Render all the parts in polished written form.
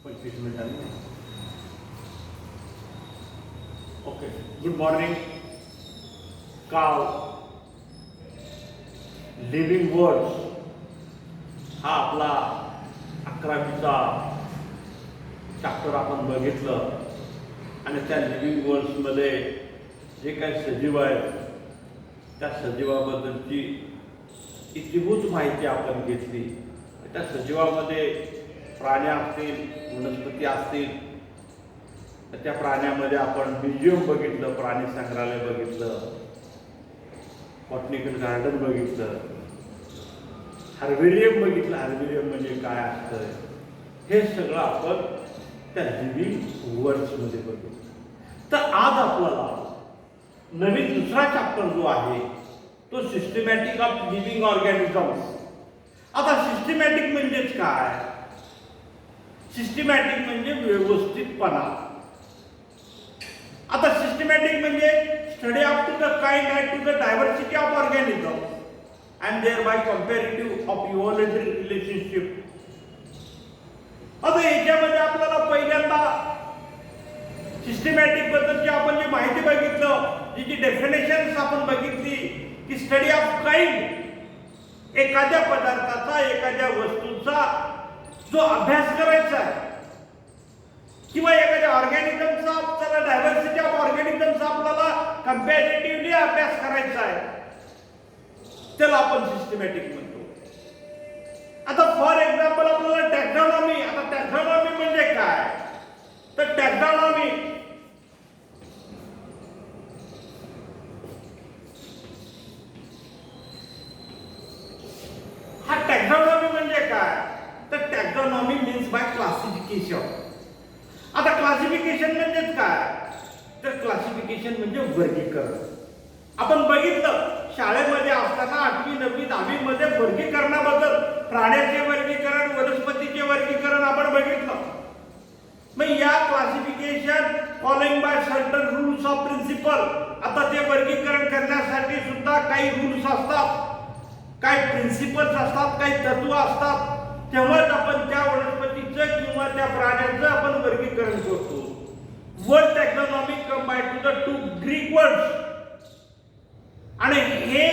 25 मिनिटांनी. Okay, good morning. काल living words हा आपला 11वीचा चॅप्टर आपण बघितलं आणि त्या लिव्हिंग वर्ड्समध्ये जे काही सजीव आहेत त्या सजीवाबद्दलची इतिभूत माहिती आपण घेतली. त्या सजीवामध्ये प्राणी असतील, वनस्पती असतील, त्या प्राण्यामध्ये आपण म्युझियम बघितलं, प्राणी संग्रहालय बघितलं, बॉटनिकल गार्डन बघितलं, हार्बेरियम बघितलं. हार्बेरियम म्हणजे काय असतं हे सगळं आपण त्या लिव्हिंग वर्ड्समध्ये बघितलं. तर आज आपल्याला नवीन दुसरा चॅप्टर जो आहे तो सिस्टमॅटिक ऑफ लिव्हिंग ऑर्गॅनिझम्स. आता सिस्टमॅटिक म्हणजेच काय? सिस्टमॅटिक म्हणजे व्यवस्थितपणा. आता सिस्टमॅटिक म्हणजे study up to the kind and to the diversity of organism and their by comparative of evolutionary relationship. आता याच्यामध्ये आपल्याला पहिल्यांदा सिस्टमॅटिक बद्दलची आपण जी माहिती बघितलं, जी डेफिनेशन्स आपण बघितली की स्टडी ऑफ काइंड, एखाद्या पदार्थाचा, एखाद्या वस्तूचा जो अभ्यास करायचा आहे किंवा एखाद्या ऑर्गॅनिझमचा आपल्याला डायव्हर्सिटी ऑफ ऑर्गॅनिझमचा आपल्याला कंपॅरेटिव्हली अभ्यास करायचा आहे, त्याला आपण सिस्टमॅटिक म्हणतो. आता फॉर एक्झाम्पल आपल्याला टॅक्झॉनॉमी. आता टॅक्झॉनॉमी म्हणजे काय? तर टॅक्झॉनॉमी हा टॅक्झॉनॉमी म्हणजे काय? तर टॅक्झॉनॉमी मीन्स बाय क्लासिफिकेशन. आता क्लासिफिकेशन म्हणजेच काय? तर क्लासिफिकेशन म्हणजे वर्गीकरण. आपण बघितलं शाळेमध्ये असताना 8वी 9वी 10वी मध्ये वर्गीकरणाबद्दल, प्राण्याचे वर्गीकरण, वनस्पतीचे वर्गीकरण आपण बघितलं. मग या classification following by certain rules of principle. आता ते वर्गीकरण करण्यासाठी सुद्धा काही रूल्स असतात, काही प्रिन्सिपल्स असतात, काही तत्व असतात. तेव्हाच आपण त्या वनस्पतीचं किंवा त्या प्राण्याचं आपण वर्गीकरण करतो. Word taxonomy combine to the 2 Greek words. आणि हे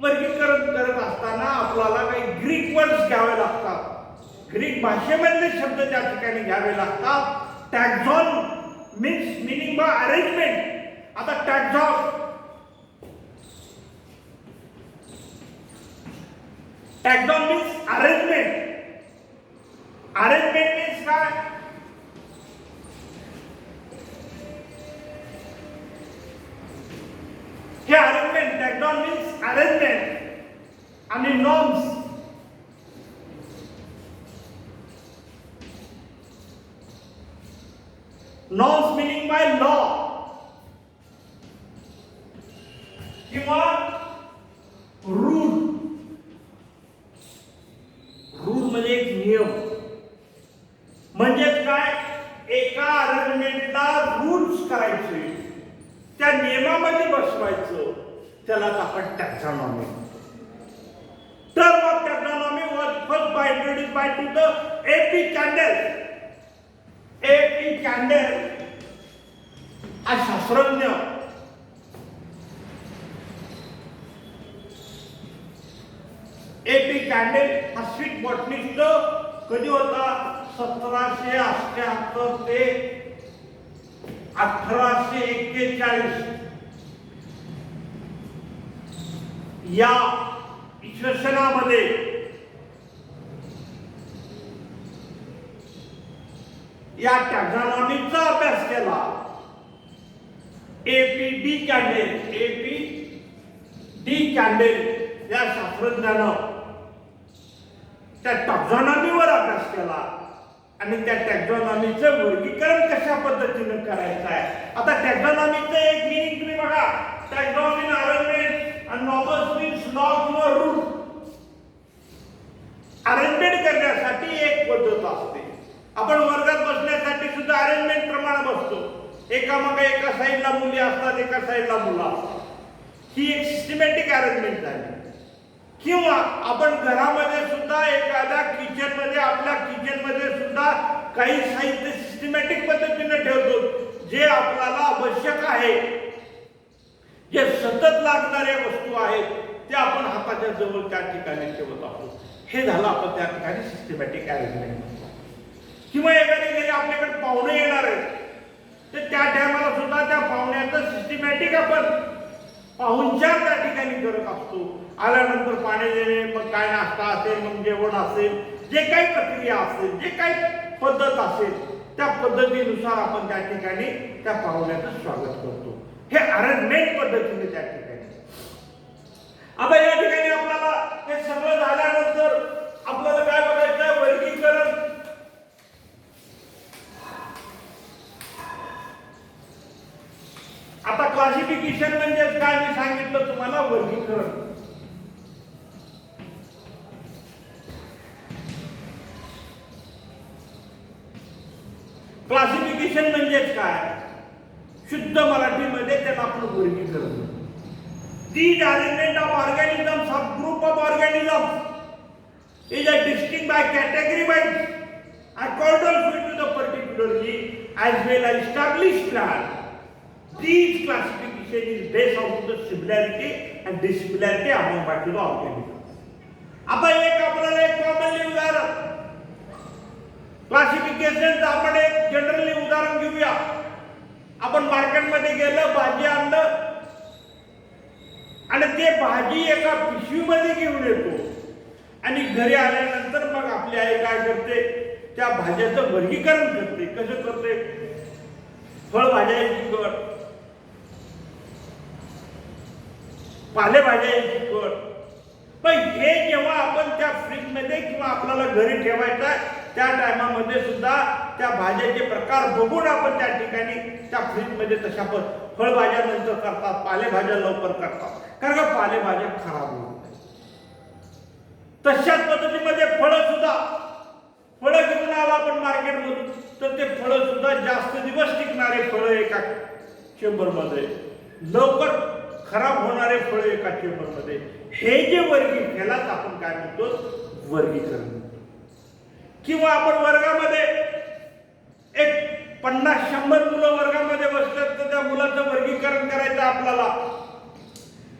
वर्गीकरण करत असताना आपल्याला काही ग्रीक वर्ड्स घ्यावे लागतात. ग्रीक भाषेमधले शब्द त्या ठिकाणी घ्यावे लागतात. टॅक्झॉन मीन्स मिनिंग बाय अरेंजमेंट. आता टॅक्झॉन means arrangement. Arrangement means काय? हे arrangement, taxon means arrangement. आणि norms. Norms meaning by law किंवा रूल. रूल म्हणजे एक नियम. म्हणजेच काय? एका अरेंजमेंटला रूल्स करायचे, त्या नियमामध्ये बसवायचं, त्यालाच आपण taxonomy. Term of taxonomy was first by introduced by to the A.P. Candolle. A.P. Candolle हा शास्त्रज्ञ A.P. कॅन्डेल हा स्वीट बॉटनिस्ट कधी होता? 1778 ते 1841 या इसवी या टॅक्झॉनॉमीचा अभ्यास केला. A.P. कॅन्डेल या शास्त्रज्ञानं त्या टॅक्झॉनॉमीवर अभ्यास केला आणि त्या टॅक्झॉनॉमीचं वर्गीकरण कशा पद्धतीने करायचं आहे. आता टॅक्झॉनॉमीचं एक मीनिंग तुम्ही बघा. टॅक्झॉनॉमी अरेंजमेंट आणि नॉर्म्स मीन्स लॉ किंवा रूल. अरेंजमेंट करण्यासाठी एक पद्धत असते. आपण वर्गात बसण्यासाठी सुद्धा अरेंजमेंट प्रमाणे बसतो. एकामागे एका साईडला मुली असतात, एका साईडला मुलं असतात. ही एक सिस्टमॅटिक अरेंजमेंट झाली. किंवा आपण घरामध्ये सुद्धा एखाद्या किचनमध्ये, आपल्या किचनमध्ये सुद्धा काही साहित्य सिस्टमॅटिक पद्धतीने ठेवतो जे आपल्याला आवश्यक आहे, जे सतत लागणाऱ्या वस्तू आहेत ते आपण हाताच्या जवळ त्या ठिकाणी ठेवत आहोत. हे झालं आपण त्या ठिकाणी सिस्टमॅटिक अरेंजमेंट. किंवा एखाद्या घरी आपल्याकडे पाहुणे येणार आहेत तर त्या टायमाला सुद्धा त्या पाहुण्याचं सिस्टमॅटिक आपण पाहुणचार त्या ठिकाणी करत असतो. आल्यानंतर पाणी देणे, मग काय नाश्ता असेल, मग जेवण असेल, जे काही प्रक्रिया असेल, जे काही पद्धत असेल त्या पद्धतीनुसार आपण त्या ठिकाणी त्या पाहुण्याचं स्वागत करतो. हे अरेंजमेंट पद्धतीने त्या ठिकाणी. आता या ठिकाणी आपल्याला हे सगळं झाल्यानंतर आपल्याला काय बघायचं आहे? वर्गीकरण. आता क्लासिफिकेशन म्हणजे काय मी सांगितलं तुम्हाला, वर्गीकरण. क्लासिफिकेशन म्हणजेच काय? शुद्ध मराठीमध्ये त्याला आपण वर्गीकरण. These arrangement of organisms, subgroup of organisms is a distinct by category wise according to the particularly as well as established plan. These classification is based on the similarity and dissimilarity among particular organisms. आता एक आपल्याला एक commonly उदाहरण classification आपण एक generally उदाहरण घेऊया. आपण मार्केटमध्ये गेलं, भाजी आणलं आणि ते भाजी एका पिशवीमध्ये घेऊन येतो आणि घरी आल्यानंतर मग आपली आई काय करते? त्या भाज्याचं वर्गीकरण करते. कसं करते? फळभाज्याची गट, पालेभाज्याची गट. पण हे जेव्हा आपण त्या फ्रीजमध्ये किंवा आपल्याला घरी ठेवायचं आहे त्या टायमामध्ये सुद्धा त्या भाज्याचे प्रकार बघून आपण त्या ठिकाणी त्या फ्रीजमध्ये तशा पण फळभाज्या नंतर करतात, पालेभाज्या लवकर करतात, कारण का पालेभाज्या खराब होतात. तशाच पद्धतीमध्ये फळं घेऊन आला आपण मार्केटमधून तर ते फळं सुद्धा जास्त दिवस टिकणारे फळं एका चेंबरमध्ये, लवकर खराब होणारे फळं एका चेंबरमध्ये. हे जे वर्गीकरण, ह्यालाच आपण काय म्हणतो? वर्गीकरण. किंवा आपण वर्गामध्ये एक 50-100 मुलं वर्गामध्ये बसतात तर त्या मुलाचं वर्गीकरण करायचं आपल्याला.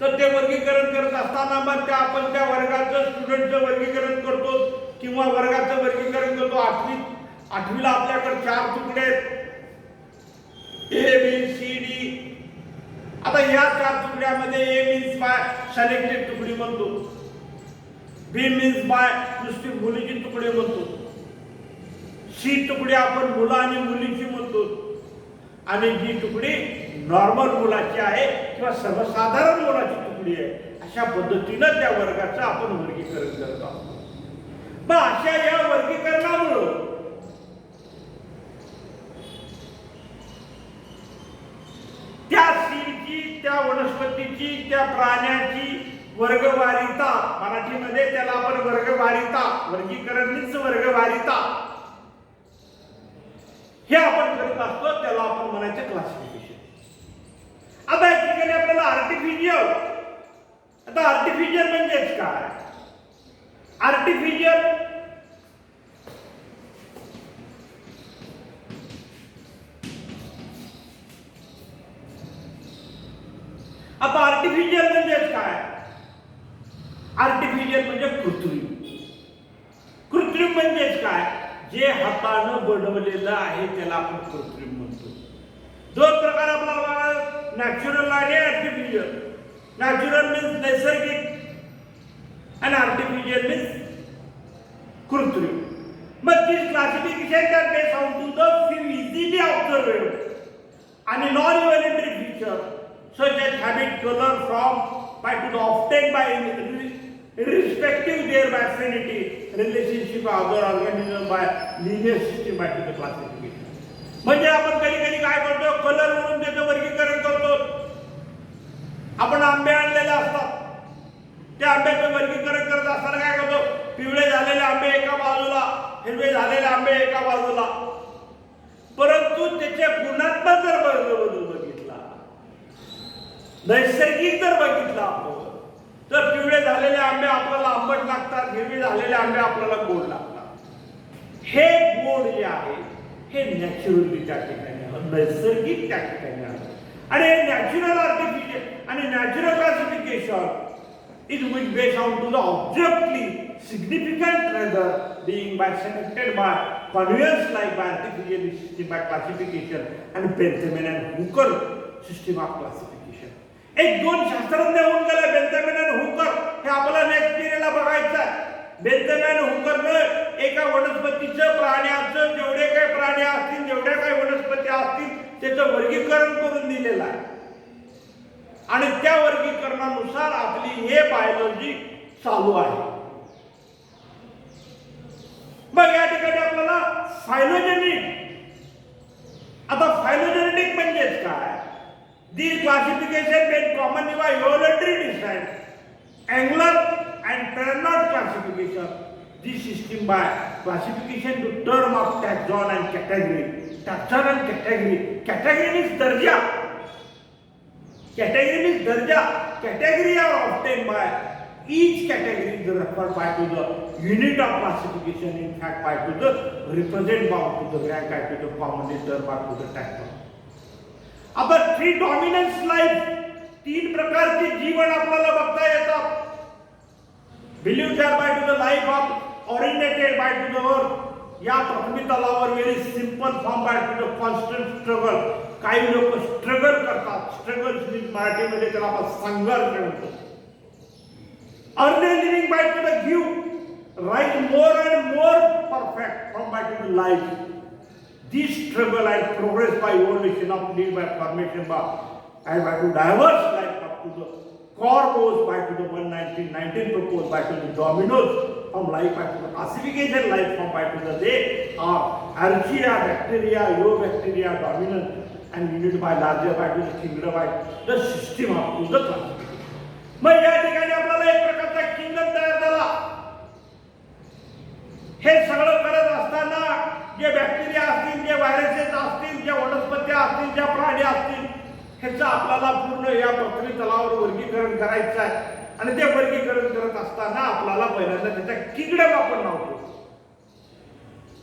तर ते वर्गीकरण करत असताना मग आपण त्या वर्गाचं स्टुडंटचं वर्गीकरण करतो किंवा वर्गाचं वर्गीकरण करतो. आठवीला आपल्याकडे 4 तुकडे आहेत, ए बी सी डी. आता ह्या 4 तुकड्यामध्ये ए मीन्स बाय सिलेक्टेड तुकडी म्हणतो, बी मीन्स बाय नुसती मुलीची तुकडी म्हणतो, सी तुकडी आपण मुला आणि मुलीची म्हणतो आणि जी तुकडी नॉर्मल मुलाची आहे किंवा सर्वसाधारण मुलाची तुकडी आहे. अशा पद्धतीनं त्या वर्गाचं आपण वर्गीकरण करत आहोत. मग अशा या वर्गीकरणामुळं त्या सीडची, त्या वनस्पतीची, त्या प्राण्याची वर्गवारिता, मराठीमध्ये त्याला आपण वर्गवारिता, वर्गीकरण मीन्स वर्गवारिता, हे आपण करत असतो. त्याला आपण म्हणायचं क्लासिफिकेशन. आता या ठिकाणी आपल्याला आर्टिफिशियल. आता आर्टिफिशियल म्हणजेच काय? आर्टिफिशियल आता आर्टिफिशियल म्हणजेच काय? आर्टिफिशियल म्हणजे कृत्रिम. कृत्रिम म्हणजेच काय? जे हातानं बनवलेलं आहे त्याला आपण कृत्रिम म्हणतो. 2 प्रकार आपल्याला, नॅचरल आणि आर्टिफिशियल. नॅचरल मीन्स नैसर्गिक आणि आर्टिफिशियल मीन्स कृत्रिम. मग दिस classification that based on to the few easily observable and non-evolutionary features such as habit, color, form, by to the obtained by irrespective their affinity, relationship of other organism by linear systematic classification. म्हणजे आपण कधी काय करतो? Colour म्हणून त्याचं वर्गीकरण करतो. आपण आंबे आणलेले असतात, त्या आंब्याचं वर्गीकरण करत असताना काय करतो? पिवळे झालेले आंबे एका बाजूला, हिरवे झालेले आंबे एका बाजूला. परंतु त्याच्या गुणात्मक जर बघितला, नैसर्गिक जर बघितला आपण, तर पिवळे झालेले आंबे आपल्याला आंबट लागतात, हिरवे झालेले आंबे आपल्याला गोड लागतात. हे गोड जे आहे हे नॅचरली त्या ठिकाणी आलं, नैसर्गिक त्या ठिकाणी आलं. आणि हे नॅचरल आर्टिफिशियल आणि natural classification is which based on to the objectively significant rather being by selected by convenience like by artificial system by classification and Benthamian and Hooker system of classification. एक दोन शास्त्रज्ञ होऊन गेले, बेंथॅमिन आणि Hooker. हे आपल्याला next पिरियडला बघायचं आहे. बेंथॅमिन आणि हुकरनं एका वनस्पतीचं, प्राण्याचं, जेवढे काही प्राणी असतील, जेवढ्या काही वनस्पती असतील त्याचं वर्गीकरण करून दिलेलं आहे. आणि त्या वर्गीकरणानुसार आपली हे बायोलॉजी चालू आहे. मग या ठिकाणी आपल्याला फायलोजेनिक, आता फायलोजेनेटिक म्हणजेच काय? दी क्लासिफिकेशन बेन कॉमन किंवा इव्हॉल्युटरी डिसाइड अँगुलर अँड पेरनॉट classification the system by classification to term of taxon and category. Taxon and category, category means दर्जा. Category means darja. Category are obtained by each category is referred by to the unit of classification. In fact, by to the represent bound to the rank by to the commonly term by to the taxon. आता three dominance life, तीन प्रकारचे जीवन आपल्याला बघता येतात. Believe that by to the life of originated by to the earth. या प्रथमी तलावर very simple form by to the constant struggle. काही लोक स्ट्रगल करतात. स्ट्रगल मराठीमध्ये त्याला आपण संघर्ष म्हणतो. Early living by to the give right more and more perfect from by to the life. This struggle and progress by evolution of lead by formation by by to diverse life up to the corpus by to the 1919 proposed by to the dominoes from life by to the classification life from by to the day are archaea, bacteria, eubacteria, dominant and unit by larger by to the kingdom by the system of to the classification. मग या ठिकाणी आपल्याला एक प्रकारचा kingdom तयार झाला. हे सगळं करत असताना जे बॅक्टेरिया असतील, जे व्हायरसेस असतील, ज्या वनस्पती असतील, ज्या प्राणी असतील, ह्याचं आपल्याला पूर्ण या पृथ्वी तलावर वर्गीकरण करायचं आहे. आणि ते वर्गीकरण करत असताना आपल्याला पहिल्यांदा त्याचा किंगडम आपण लावतो.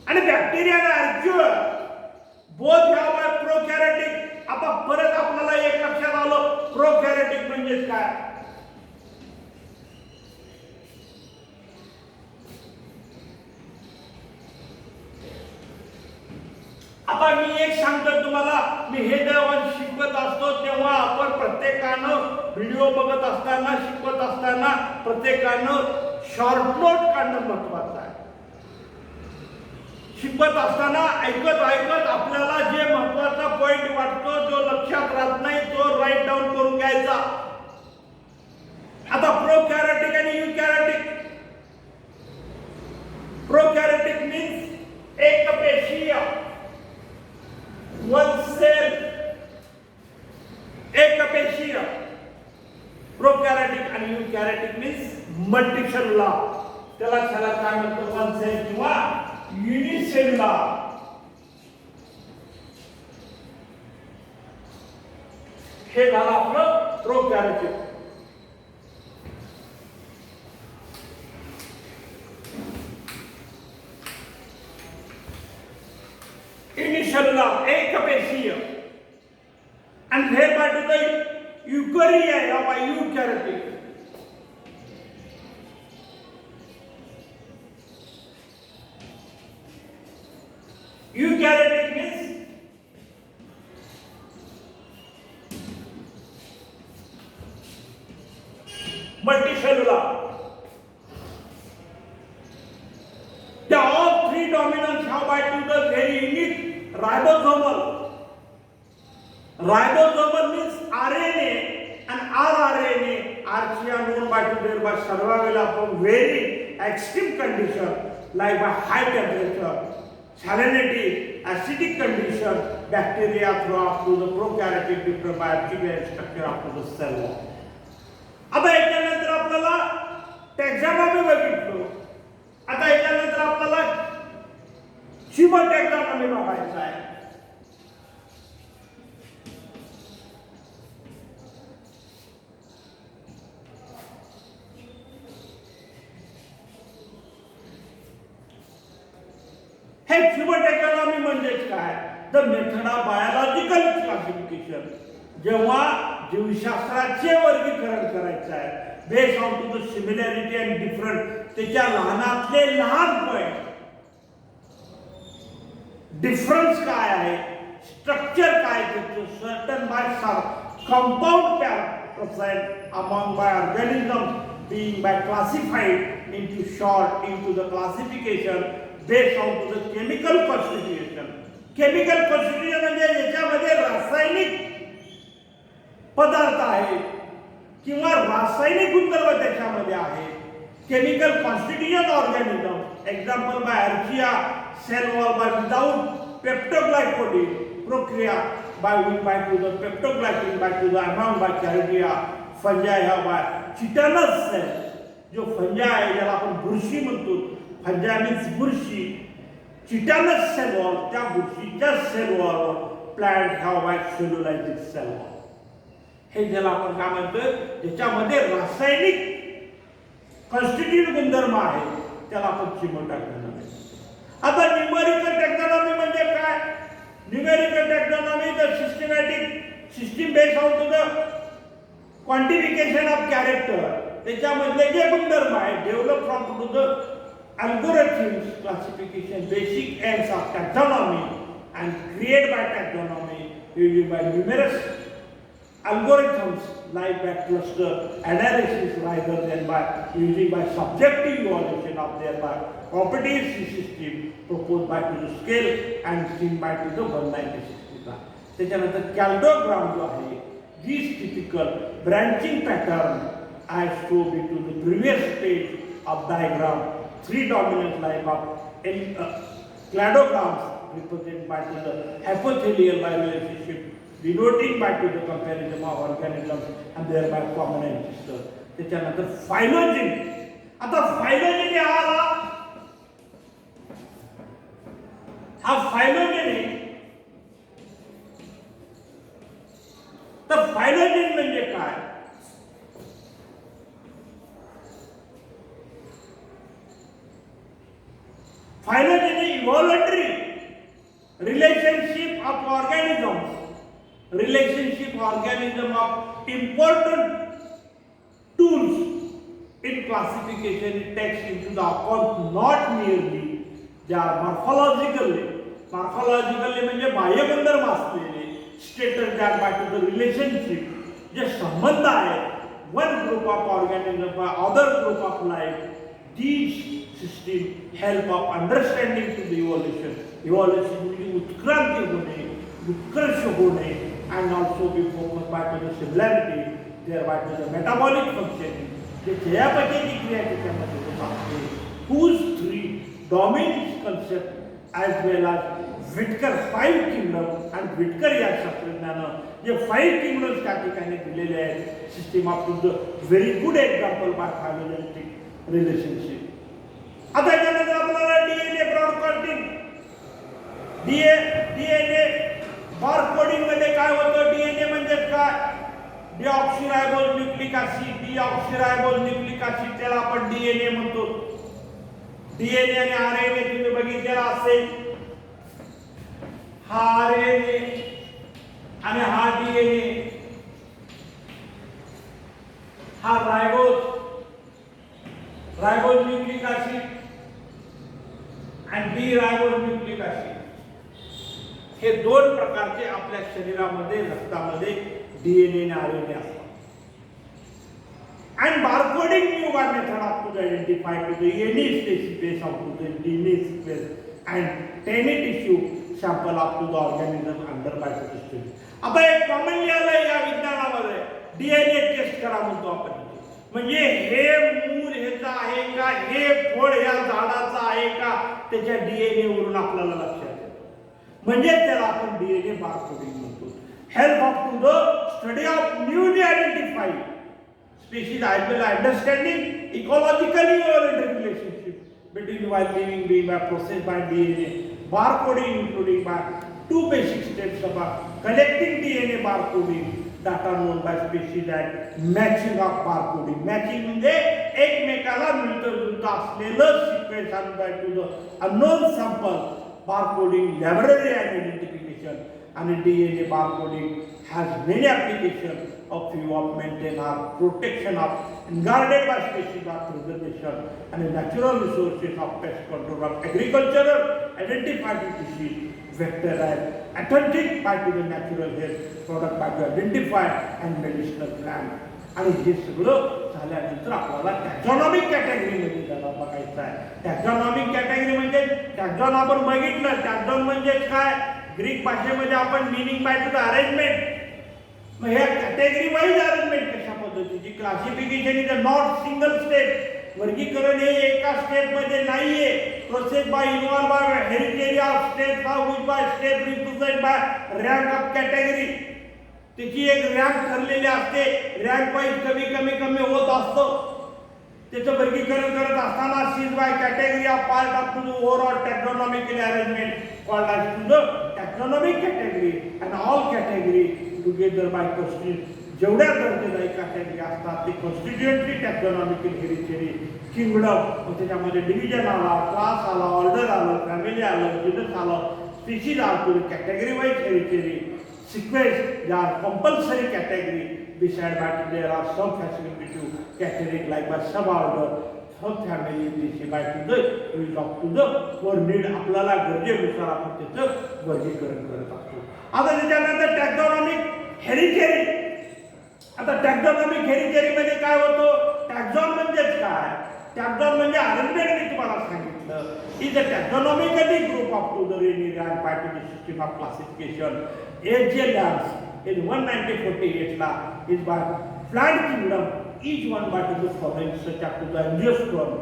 आणि बॅक्टेरिया आणि आर्किया बोथ हॅव बाय प्रोकॅरियोटिक. आता परत आपल्याला एक लक्षात आलं, प्रोकॅरियोटिक म्हणजे काय? आता मी एक सांगतो तुम्हाला, मी हे जेव्हा शिकवत असतो तेव्हा आपण प्रत्येकानं व्हिडिओ बघत असताना, शिकवत असताना प्रत्येकानं शॉर्ट नोट काढणं महत्वाचं आहे. शिकवत असताना ऐकत ऐकत आपल्याला जे महत्वाचा पॉइंट वाटतो, जो लक्षात राहत नाही, तो राईट डाऊन करून घ्यायचा. आता प्रोकॅरियोटिक आणि युकॅरियोटिक. प्रोकॅरियोटिक मीन्स एकपेशीय, वन सेल, एकपेशीय. प्रोकॅरियोटिक आणि युकॅरियोटिक मीन्स मल्टीसेल्युलर. त्याला काय म्हणतो? वन सेल किंवा युनिसेल्युलर. हे झालं आपलं प्रोकॅरियोटिक. unicellular, एकपेशीय. and thereby to the eukarya or eukaryotic. Eukaryotic means multicellular. The all three dominants have by to the very unique ribosomal. Ribosomal means RNA and rRNA. Archaea known by to their by survival of very extreme condition like by high temperature, salinity, acidic condition, bacteria throw up to the prokaryotic different by structure up to the cell wall. आता याच्यानंतर आपल्याला taxonomy बघितलो. आता याच्यानंतर आपल्याला human taxonomy बघायचं आहे. हे ह्यूमन टॅक्सॉनॉमी म्हणजे काय? The method of biological classification, जेव्हा जीवशास्त्राचे वर्गीकरण करायचं आहे based on to the similarity and different, त्याच्या लहानातले लहान पॉइंट, डिफरन्स काय आहे, स्ट्रक्चर काय त्याचं, certain by compound characters among by organism being by classified into short into the classification based on to the chemical constitution. Chemical constitution म्हणजे याच्यामध्ये रासायनिक पदार्थ आहे किंवा रासायनिक गुणधर्म त्याच्यामध्ये आहे. Chemical constitution organism, example by archaea, cell wall by without peptidoglycan प्रक्रिया by to the peptidoglycan by to the amount by कॅरिडिया, फंजाई हा बाय चिटनस सेल, जो फंजा आहे ज्याला आपण बुरशी म्हणतो, फंजा मीन्स बुरशी, चिटनस सेल वॉल, त्या बुरशीच्या cell wall plant have by cellulosic cell wall. हे ज्याला आपण काय म्हणतो, ज्याच्यामध्ये रासायनिक कॉन्स्टिट्यूट गुणधर्म आहे त्याला आपण चिमोटॅक्सॉनॉमी. आता न्यूमेरिकल टॅक्सॉनॉमी म्हणजे काय? Numerical taxonomy the systematic system based on to the quantification of character, त्याच्यामधले जे गुणधर्म आहे develop from to the algorithms classification basic aims of taxonomy and create by taxonomy using by numerous algorithms like by cluster analysis rather than by using by subjective evaluation of their by competency system proposed by to the scale and seen by to the 196. त्याच्यानंतर कॅल्डोग्राम जो आहे, this typical branching pattern as shown to the previous stage of diagram, three dominant line of cladograms represented by the epithelial by relationship denoting by to the comparison of organisms and thereby common ancestor. त्याच्यानंतर फायलोजेनी. आता फायलोजेनी हा फायलोजेनी, तर phylogeny म्हणजे काय? Phylogeny evolutionary relationship of organisms, relationship organism of important tools in classification. It takes into the account not merely they are morphologically म्हणजे बाह्य गुणधर्म असलेले stated that by to the relationship जे संबंध आहेत one group of organism by other group of life, these system help of understanding to the evolution. Evolution म्हणजे उत्क्रांती होणे, उत्कर्ष होणे, and also be focused by to the similarity, thereby to the metabolic functioning. जे चयापचयी क्रिया त्याच्यामध्ये होत असते, whose three dominant concept as well as Whittaker 5 kingdoms and Whittaker या शास्त्रज्ञानं जे 5 kingdoms त्या ठिकाणी दिलेले आहेत, system of to the very good example by phylogenetic relationship. आता याच्यानंतर आपल्याला डीएनए ब्रॉडकास्टिंग, डीएनए बारकोडिंग मध्ये काय होतं? डीएनए म्हणजे काय? डीऑक्सिरायबोज न्यूक्लिक ऍसिड, डीऑक्सिरायबोज न्यूक्लिक ऍसिड त्याला आपण डीएनए म्हणतो. डीएनए आणि आरएनए तुम्ही बघितलेला असेल, हा आरएनए आणि हा डीएनए, हा रायबोज न्यूक्लिक ऍसिड आणि डी रायबोज न्यूक्लिक ऍसिड, हे दोन प्रकारचे आपल्या शरीरामध्ये रक्तामध्ये डीएनए आणि आरएनए असतात. And barcoding new method of to identify to the any species of to the DNA sequence and any tissue sample of to the organism under microscopy. आता एक कॉमनली आलं या विज्ञानामध्ये डीएनए टेस्ट करा म्हणतो आपण. म्हणजे हे मूळ ह्याचं आहे का, हे फळ या झाडाचं आहे का, त्याच्या डीएनए वरून आपल्याला लक्षात येतं. म्हणजे त्याला आपण डीएनए बारकोडिंग म्हणतो. Help of to the study of newly identified species as well as understanding ecologically oriented relationship between while living being by process by DNA. Barcoding including by two basic steps of collecting DNA barcoding that are known by species and matching of barcoding. Matching म्हणजे एकमेकाला मिळतं जुळतं असलेलं sequence आणि by to the unknown sample barcoding, library and identification, and DNA barcoding has many applications of few of maintenance, protection of guarded by species of preservation and natural resources of pest control of agricultural identified disease, vector and authentic by to the natural health product by to identify and medicinal plant. आणि हे सगळं झाल्यानंतर आपल्याला टॅक्झॉनॉमिक कॅटेगरीमध्ये त्याला बघायचं आहे. टॅक्झॉनॉमिक category म्हणजे टॅक्झॉन आपण बघितलं. टॅक्झॉन म्हणजे काय? ग्रीक भाषेमध्ये आपण meaning by to the arrangement. मग ह्या कॅटेगरी वाईज अरेंजमेंट कशा पद्धतीची? Classification is a not single step. वर्गीकरण हे एका स्टेप मध्ये नाहीये. Process by involve by heritage of state which by step represent by rank of category. त्याची एक रँक ठरलेली असते. रँक वाईज कमी कमी कमी होत असतो. त्याचं वर्गीकरण करत असताना sees by category of part of to the overall taxonomical arrangement called as to the taxonomic category and all category together by constitute. जेवढ्या दर्जेदारी कॅटेगरी असतात ते कॉन्स्टिट्युएंटली टॅक्झॉनॉमिकल हेरिटेरी किंगडम. त्याच्यामध्ये डिव्हिजन आला, क्लास आला, ऑर्डर आलं, फॅमिली आलं, जिनस आलं, स्पीशीज आलं, कॅटेगरी वाईज हेरिटेरी sequence. They are compulsory category. Beside that, there are some facility to category like by suborder, some family this by to the use of to the for need आपल्याला गरजेनुसार आपण त्याचं वर्गीकरण करत असतो. आता त्याच्यानंतर टॅक्झॉनॉमिक हेरिटेरी. आता टॅक्झॉनॉमिक हेरिटेरी मध्ये काय होतं? टॅक्झॉन म्हणजेच काय? टॅक्झॉन म्हणजे अरेंजमेंट. मी तुम्हाला सांगितलं is a taxonomically group of to the any rank by to the system of classification. H.J. Lance in 1948 ला is by plant kingdom, each one by to the following such as to the angiosperm,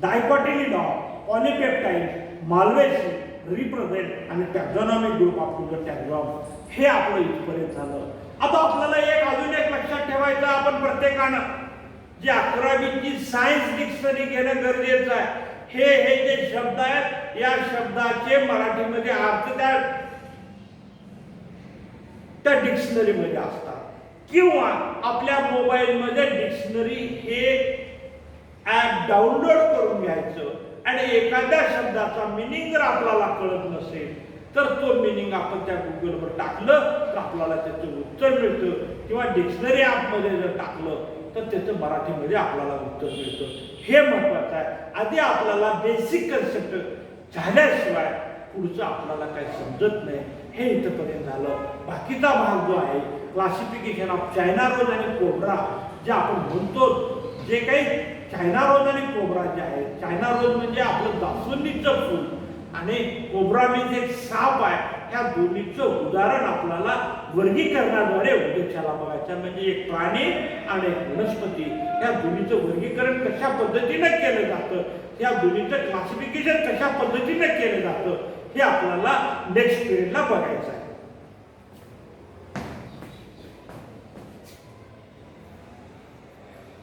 dicotyledon, polypeptides, malvaceae represent and taxonomic group of to the taxon. हे आपलं इथपर्यंत झालं. आता आपल्याला एक अजून एक लक्षात ठेवायचं, आपण प्रत्येकानं जी 11वीची सायन्स डिक्शनरी घेणं गरजेचं आहे. हे जे शब्द आहेत या शब्दाचे मराठीमध्ये अर्थ त्या डिक्शनरी मध्ये असतात किंवा आपल्या मोबाईल मध्ये डिक्शनरी हे ऍप डाउनलोड करून घ्यायचं आणि एखाद्या शब्दाचा मिनिंग जर आपल्याला कळत नसेल तर तो मिनिंग आपण त्या गुगलवर टाकलं तर आपल्याला त्याचं उत्तर मिळतं किंवा डिक्शनरी ऍप मध्ये जर टाकलं तर त्याचं मराठीमध्ये आपल्याला उत्तर मिळतं. हे महत्वाचं आहे. आधी आपल्याला बेसिक कन्सेप्ट झाल्याशिवाय पुढचं आपल्याला काही समजत नाही. हे इथपर्यंत झालं. बाकीचा भाग जो आहे क्लासिफिकेशन ऑफ चायना रोज आणि कोब्रा जे आपण म्हणतो, जे काही चायना रोज आणि कोब्रा जे आहे, चायना रोज म्हणजे आपलं जास्वंदीचं फूल आणि कोब्रा म्हणजे एक साप आहे. ह्या दोन्हीचं उदाहरण आपल्याला वर्गीकरणाद्वारे उद्देशाला बघायचं. म्हणजे एक प्राणी आणि एक वनस्पती, या दोन्हीचं वर्गीकरण कशा पद्धतीने केलं जातं, या दोन्हीचं क्लासिफिकेशन कशा पद्धतीने केलं जातं हे आपल्याला नेक्स्ट पिरियडला बघायचं आहे.